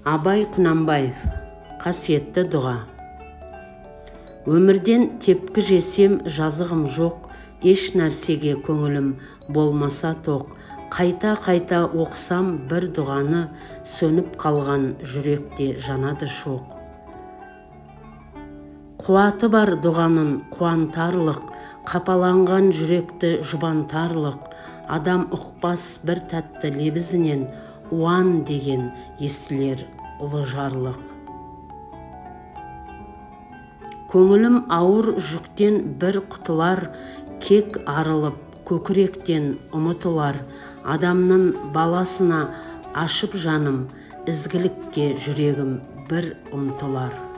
Абай Құнанбаев. Қасиетті дұға. Өмірден тепкі жесем жазығым жоқ, еш нәрсеге көңілім болмаса тоқ. Қайта-қайта оқысам бір дұғаны, сөніп қалған жүректе жанады шоқ. Қуаты бар дұғаның қуантарлық, қапаланған жүректі жұбантарлық. Адам ұқпас бір тәтті лебізінен, уан деген естілер ұлы жарлық. Көңілім ауыр жүктен бір құтылар, кек арылып көкіректен ұмытылар. Адамның баласына ашып жаным, ізгілікке жүрегім бір ұмтылар.